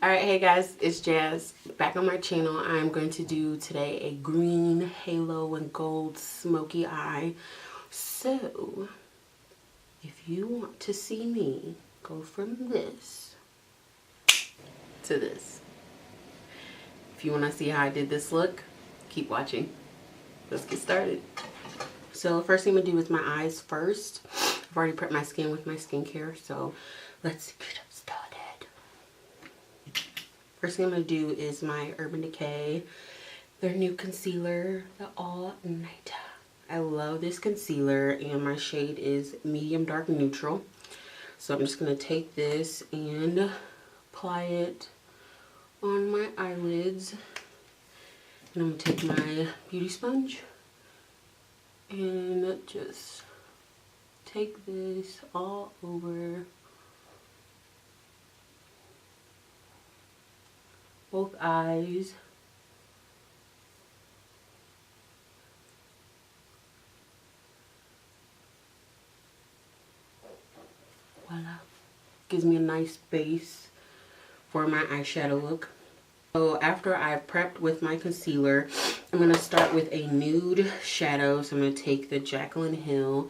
Alright, hey guys, it's Jazz. Back on my channel, I'm going to do today a green halo and gold smoky eye. So, if you want to see me go from this to this, if you want to see how I did this look, keep watching. Let's get started. So, first thing I'm going to do is my eyes first. I've already prepped my skin with my skincare, so let's get started. First thing I'm going to do is my Urban Decay, their new concealer, the All Night. I love this concealer, and my shade is medium dark neutral. So I'm just going to take this and apply it on my eyelids. And I'm going to take my beauty sponge and just take this all over both eyes. Voila. Gives me a nice base for my eyeshadow look. So after I've prepped with my concealer, I'm going to start with a nude shadow. So I'm going to take the Jaclyn Hill.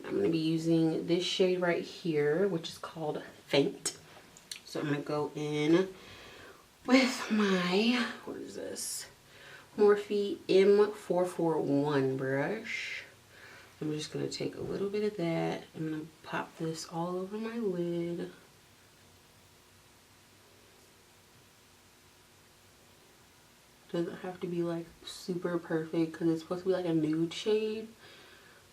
I'm going to be using this shade right here, which is called Faint. So I'm going to go in with my, what is this? Morphe M441 brush. I'm just going to take a little bit of that. I'm going to pop this all over my lid. Doesn't have to be like super perfect because it's supposed to be like a nude shade.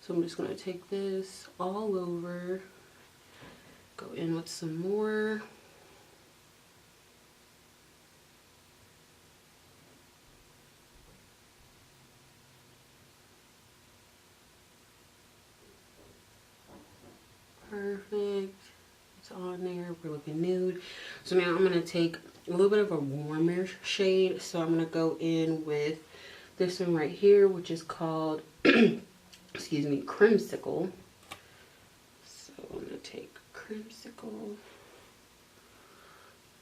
So I'm just going to take this all over. Go in with some more. Perfect. It's on there. We're looking nude. So now I'm going to take a little bit of a warmer shade. So I'm going to go in with this one right here, which is called, excuse me, Crimsicle. So I'm going to take Crimsicle.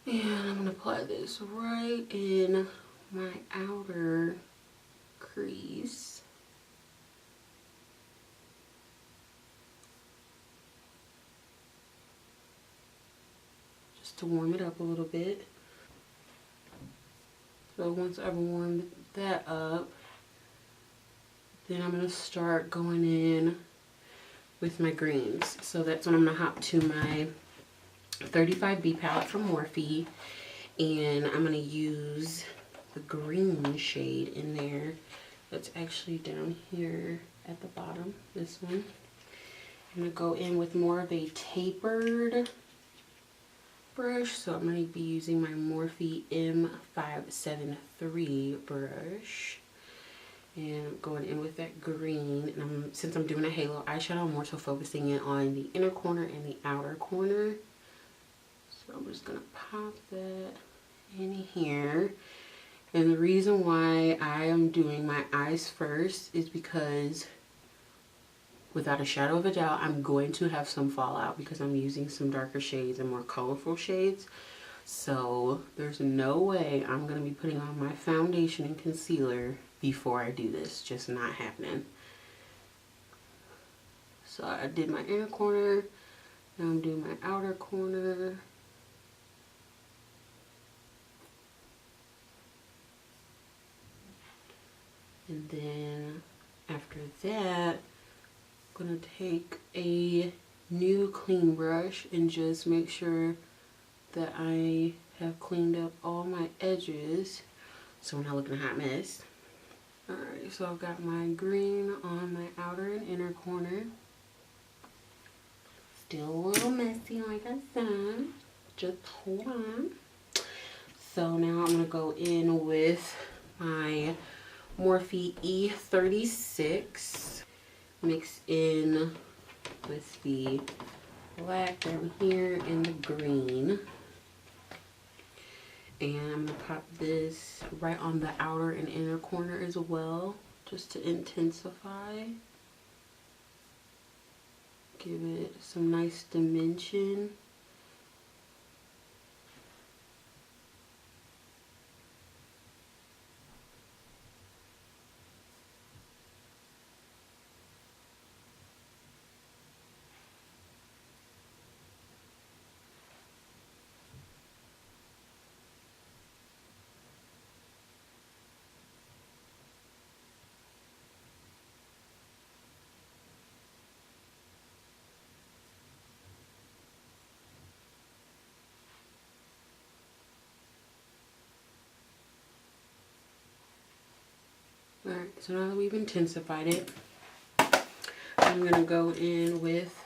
And I'm going to apply this right in my outer crease. To warm it up a little bit. So once I've warmed that up, then I'm going to start going in with my greens. So that's when I'm going to hop to my 35B palette from Morphe, and I'm going to use the green shade in there. That's actually down here at the bottom, this one. I'm going to go in with more of a tapered brush, so I'm going to be using my Morphe M573 brush, and I'm going in with that green. And since I'm doing a halo eyeshadow, I'm more so focusing in on the inner corner and the outer corner. So I'm just going to pop that in here. And the reason why I am doing my eyes first is because without a shadow of a doubt, I'm going to have some fallout because I'm using some darker shades and more colorful shades. So there's no way I'm going to be putting on my foundation and concealer before I do this. Just not happening. So I did my inner corner. Now I'm doing my outer corner. And then after that, I'm going to take a new clean brush and just make sure that I have cleaned up all my edges so I'm not looking a hot mess. Alright, so I've got my green on my outer and inner corner. Still a little messy like I said. Just hold on. So now I'm going to go in with my Morphe E36. Mix in with the black down here and the green. And I'm going to pop this right on the outer and inner corner as well, just to intensify. Give it some nice dimension. Alright, so now that we've intensified it, I'm going to go in with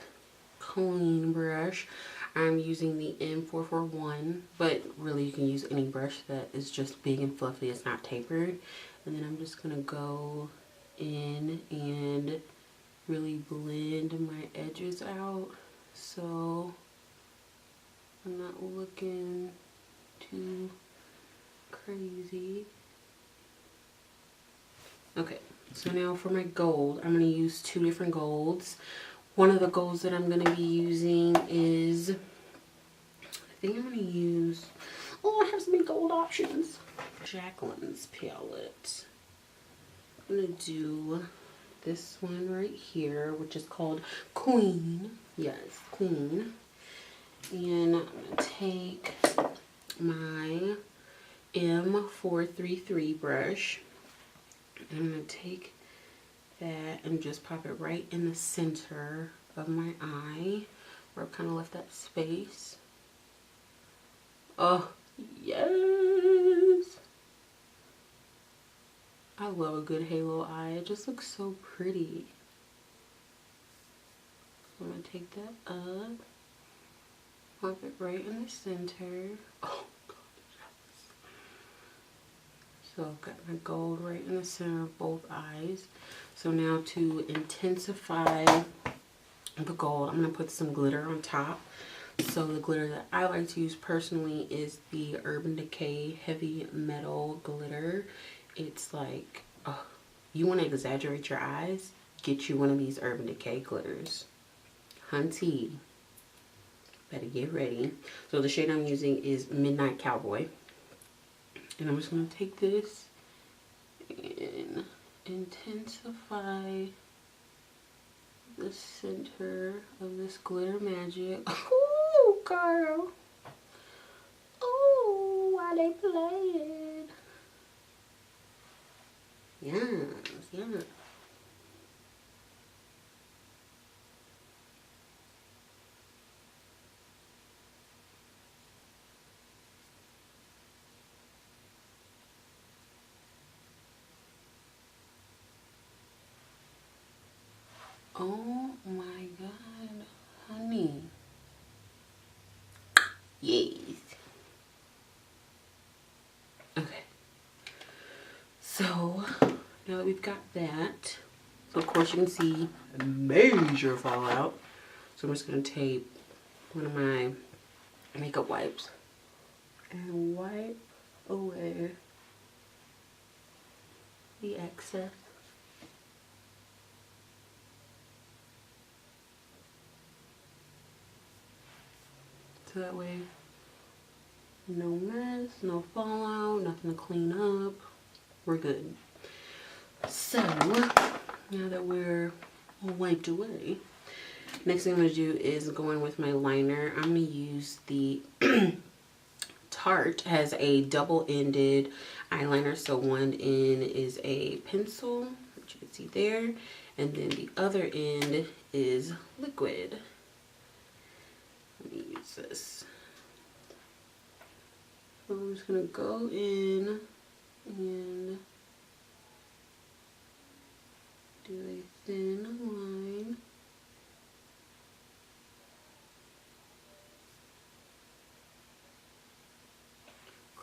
clean brush. I'm using the M441, but really you can use any brush that is just big and fluffy, it's not tapered. And then I'm just going to go in and really blend my edges out so I'm not looking too crazy. Okay, so now for my gold, I'm going to use two different golds. One of the golds that I'm going to be using is, I think I'm going to use, oh, I have so many gold options. Jacqueline's palette. I'm going to do this one right here, which is called Queen. Yes, Queen. And I'm going to take my M433 brush. And I'm going to take that and just pop it right in the center of my eye, where I've kind of left that space. Oh, yes! I love a good halo eye. It just looks so pretty. So I'm going to take that up, pop it right in the center. Oh, God, yes. So I've got my gold right in the center of both eyes. So now to intensify the gold, I'm going to put some glitter on top. So the glitter that I like to use personally is the Urban Decay Heavy Metal Glitter. It's like, oh, you want to exaggerate your eyes? Get you one of these Urban Decay glitters. Hunty. Better get ready. So the shade I'm using is Midnight Cowboy. And I'm just going to take this and intensify the center of this glitter magic. Oh, girl. Oh, why they playing? Yes, yes. Oh my God, honey. Yes. Okay. So now that we've got that, so of course you can see a major fallout. So I'm just gonna take one of my makeup wipes and wipe away the excess. So that way, no mess, no fallout, nothing to clean up. We're good. So, now that we're wiped away, next thing I'm going to do is go in with my liner. I'm going to use the Tarte. Has a double-ended eyeliner. So one end is a pencil, which you can see there. And then the other end is liquid. Let me use this. So I'm just going to go in and do a thin line.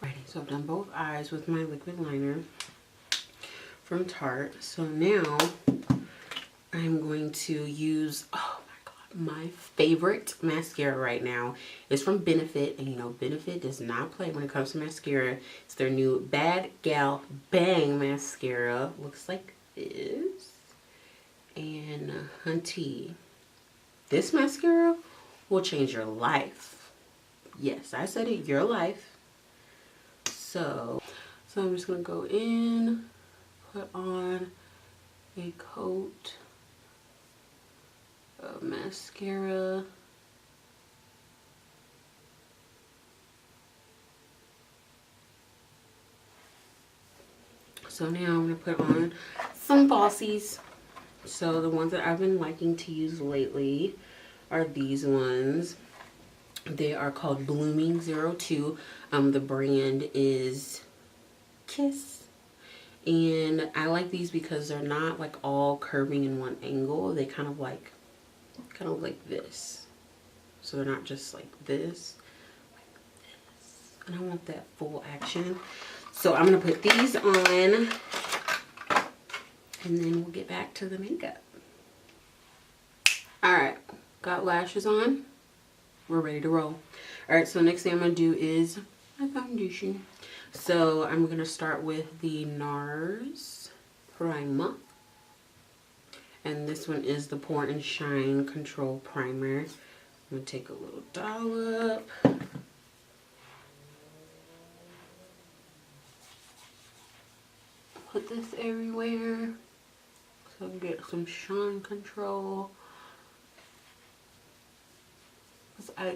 Alrighty, so I've done both eyes with my liquid liner from Tarte. So now I'm going to use, oh my God, my favorite mascara right now is from Benefit. And you know, Benefit does not play when it comes to mascara. It's their new Bad Gal Bang mascara. Looks like this. And hunty, this mascara will change your life. Yes, I said it, your life. So I'm just gonna go in, put on a coat of mascara. So now I'm gonna put on some falsies. So the ones that I've been liking to use lately are these ones. They are called Blooming 02. The brand is Kiss. And I like these because they're not like all curving in one angle. They kind of like this. So they're not just like this, and I want that full action. So I'm gonna put these on, and then we'll get back to the makeup. All right, got lashes on. We're ready to roll. All right, so next thing I'm gonna do is my foundation. So I'm gonna start with the NARS Primer. And this one is the Pour and Shine Control Primer. I'm gonna take a little dollop. Put this everywhere so I can get some shine control.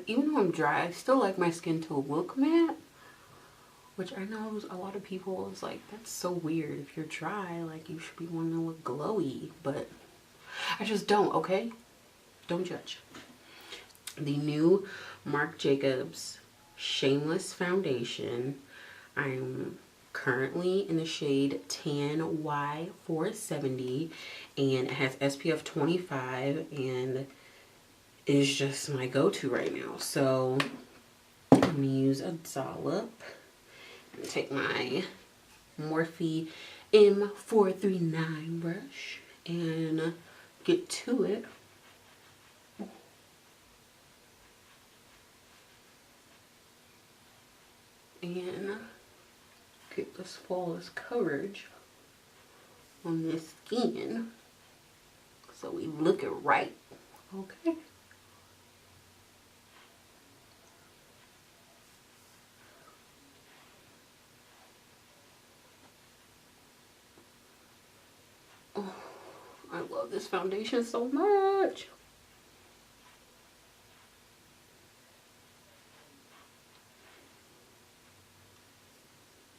Even though I'm dry, I still like my skin to look matte, which I know a lot of people is like, that's so weird. If you're dry, like you should be wanting to look glowy, but I just don't, okay? Don't judge. The new Marc Jacobs Shameless Foundation. I'm currently in the shade Tan Y470, and it has SPF 25, and is just my go-to right now. So I'm gonna use a dollop and take my Morphe M439 brush and get to it. And get this flawless coverage on this skin so we look it right. Okay. Oh, I love this foundation so much.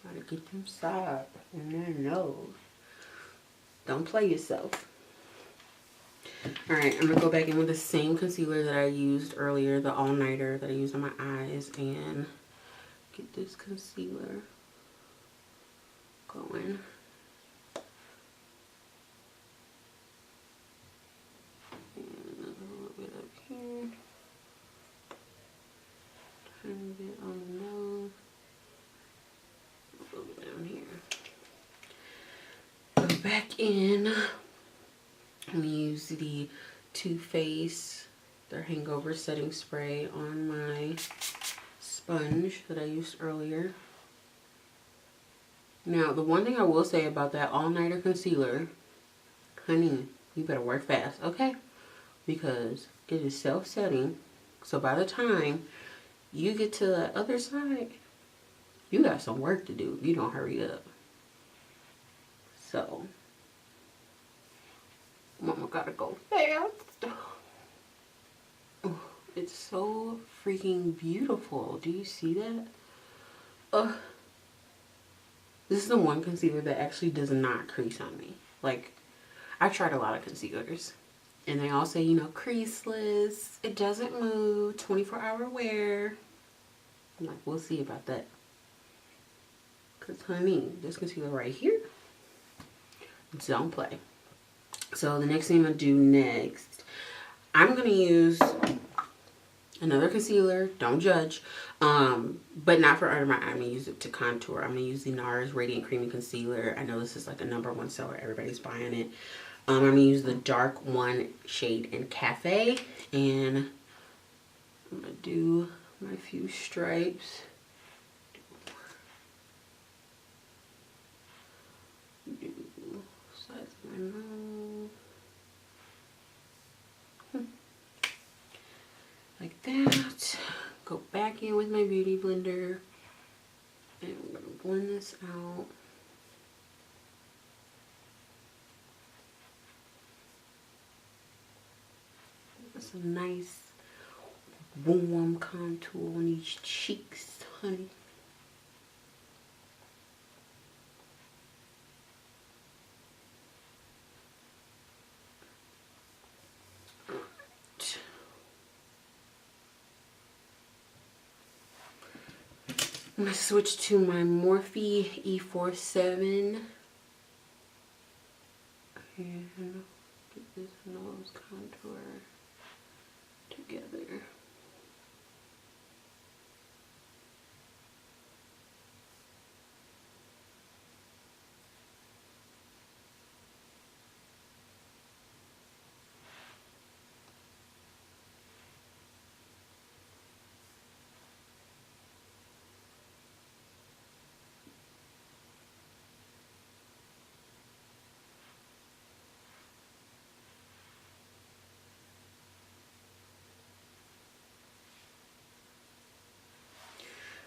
Gotta get them side and their nose. Don't play yourself. Alright, I'm gonna go back in with the same concealer that I used earlier, the all-nighter that I used on my eyes, and get this concealer going. And a little bit up here. Tiny bit on the nose. A little bit down here. Go back in. I'm gonna use the Too Faced, their Hangover Setting Spray on my sponge that I used earlier. Now, the one thing I will say about that all-nighter concealer, honey, you better work fast, okay? Because it is self-setting. So by the time you get to the other side, you got some work to do if you don't hurry up. So, mama gotta go fast. Oh, it's so freaking beautiful. Do you see that? This is the one concealer that actually does not crease on me. Like, I've tried a lot of concealers, and they all say, you know, creaseless, it doesn't move, 24-hour wear. I'm like, we'll see about that. Because, honey, this concealer right here, don't play. So the next thing I'm going to do next, I'm going to use another concealer, don't judge, but not for under my eye. I'm going to use it to contour. I'm going to use the NARS Radiant Creamy Concealer. I know this is like a #1 seller. Everybody's buying it. I'm going to use the dark one shade in Cafe, and I'm going to do my few stripes. Do sides of my nose. Like that. Go back in with my beauty blender, and I'm going to blend this out. Some nice warm contour on these cheeks, honey. I'm going to switch to my Morphe E47 And get this nose contour together.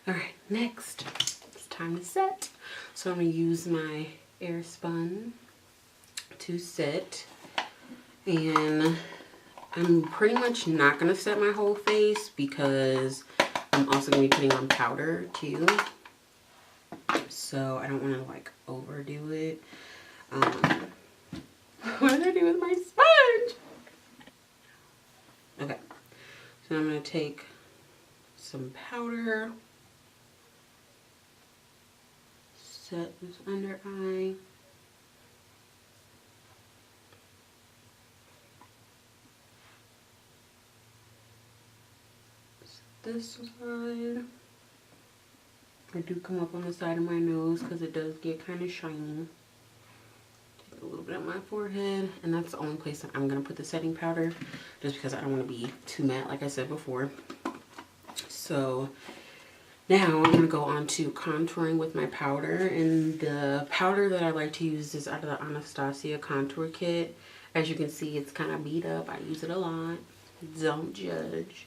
Alright, next, it's time to set. So I'm going to use my air spun to set. And I'm pretty much not going to set my whole face because I'm also going to be putting on powder too. So I don't want to like overdo it. What did I do with my sponge? Okay, so I'm going to take some powder. Set this under eye. Set this side. I do come up on the side of my nose because it does get kind of shiny. Take a little bit on my forehead, and that's the only place that I'm going to put the setting powder, just because I don't want to be too matte like I said before. So now I'm going to go on to contouring with my powder, and the powder that I like to use is out of the Anastasia contour kit. As you can see, it's kind of beat up. I use it a lot. Don't judge.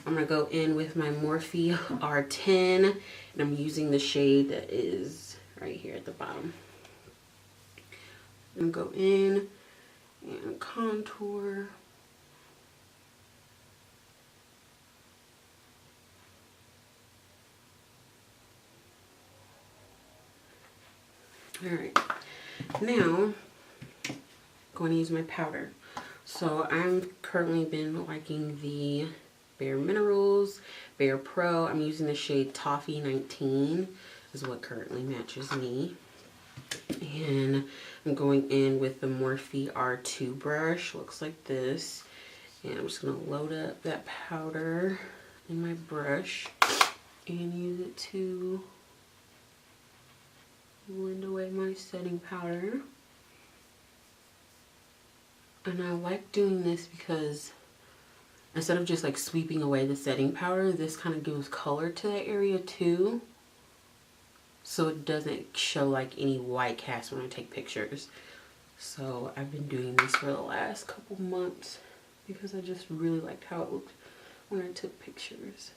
I'm going to go in with my Morphe R10, and I'm using the shade that is right here at the bottom. I'm going to go in and contour. Alright, now I'm going to use my powder. So I've currently been liking the Bare Minerals, Bare Pro. I'm using the shade Toffee 19 is what currently matches me. And I'm going in with the Morphe R2 brush. Looks like this. And I'm just going to load up that powder in my brush and use it to blend away my setting powder. And I like doing this because instead of just like sweeping away the setting powder, this kind of gives color to that area too, so it doesn't show like any white cast when I take pictures. So I've been doing this for the last couple months because I just really liked how it looked when I took pictures.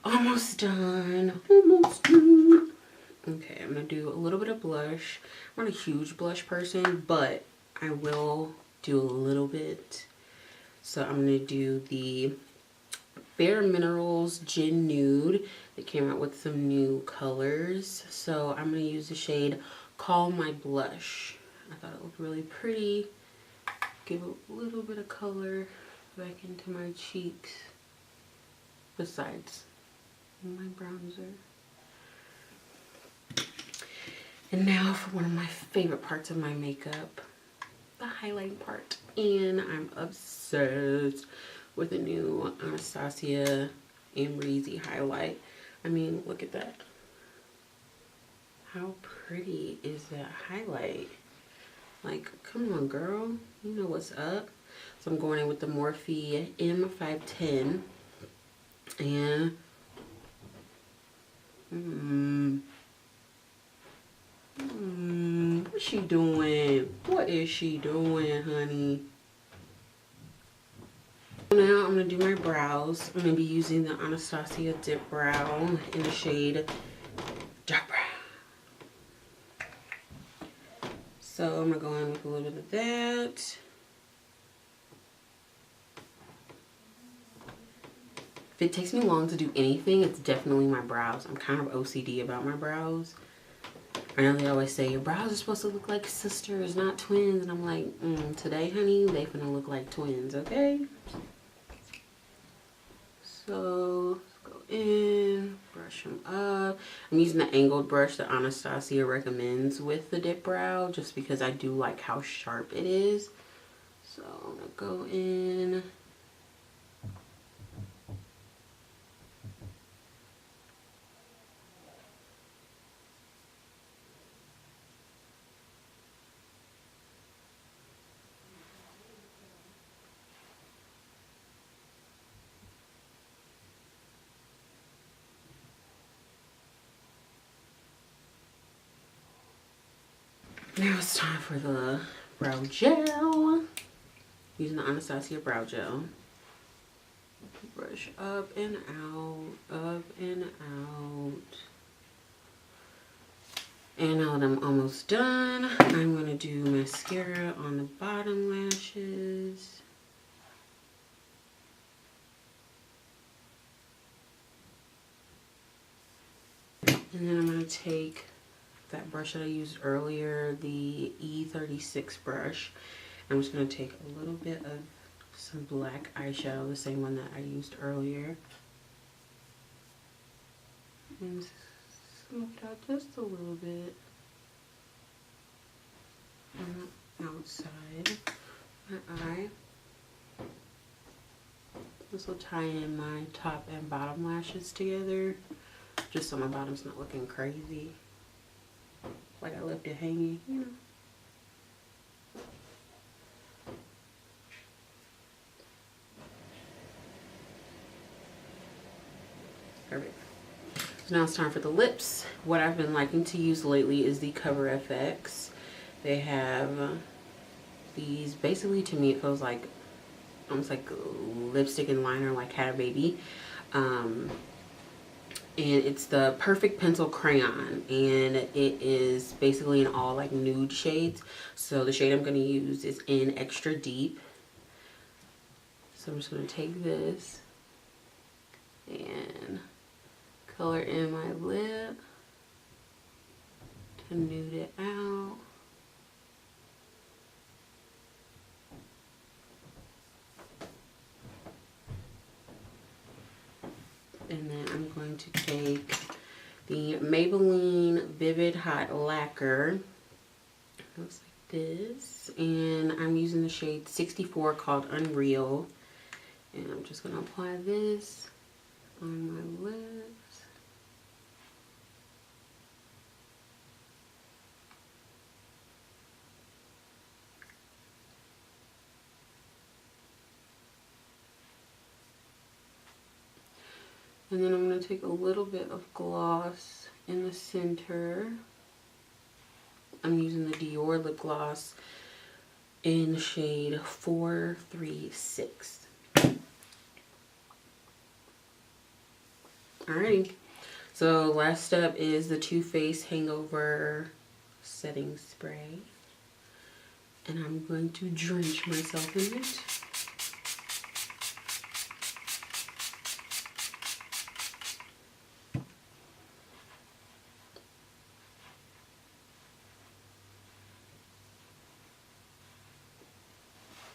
Almost done. Almost done. Okay, I'm going to do a little bit of blush. I'm not a huge blush person, but I will do a little bit. So I'm going to do the Bare Minerals Gin Nude. They came out with some new colors. So I'm going to use the shade Call My Blush. I thought it looked really pretty. Give a little bit of color back into my cheeks besides my bronzer. And now for one of my favorite parts of my makeup, the highlighting part. And I'm obsessed with the new Anastasia Amrezy highlight. I mean, look at that. How pretty is that highlight? Like, come on, girl. You know what's up. So I'm going in with the Morphe M510. And what's she doing? What is she doing, honey? Now I'm going to do my brows. I'm going to be using the Anastasia Dip Brow in the shade Dark Brown. So I'm going to go in with a little bit of that. If it takes me long to do anything, it's definitely my brows. I'm kind of OCD about my brows. I know they always say your brows are supposed to look like sisters, not twins. And I'm like, today, honey, they finna look like twins, okay? So, let's go in, brush them up. I'm using the angled brush that Anastasia recommends with the dip brow, just because I do like how sharp it is. So, I'm gonna go in. Now it's time for the brow gel. Using the Anastasia brow gel. Brush up and out, up and out. And now that I'm almost done, I'm going to do mascara on the bottom lashes. And then I'm going to take that brush that I used earlier, the E36 brush. I'm just going to take a little bit of some black eyeshadow, the same one that I used earlier. And smooth it out just a little bit on the outside of my eye. This will tie in my top and bottom lashes together, just so my bottom's not looking crazy. Like I left it hanging, you know. Perfect. So now it's time for the lips. What I've been liking to use lately is the Cover FX. They have these, basically to me it feels like almost like lipstick and liner, like had a baby. And it's the Perfect Pencil Crayon, and it is basically in all like nude shades. So the shade I'm going to use is in Extra Deep. So I'm just going to take this and color in my lip to nude it out. And then I'm going to take the Maybelline Vivid Hot Lacquer. It looks like this. And I'm using the shade 64 called Unreal. And I'm just going to apply this on my lips. And then I'm going to take a little bit of gloss in the center. I'm using the Dior lip gloss in the shade 436. Alrighty. So last step is the Too Faced Hangover Setting Spray. And I'm going to drench myself in it.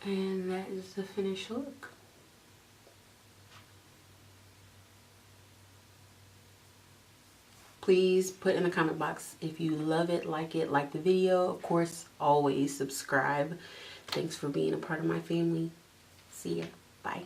And that is the finished look. Please put in the comment box if you love it, like the video. Of course, always subscribe. Thanks for being a part of my family. See ya. Bye.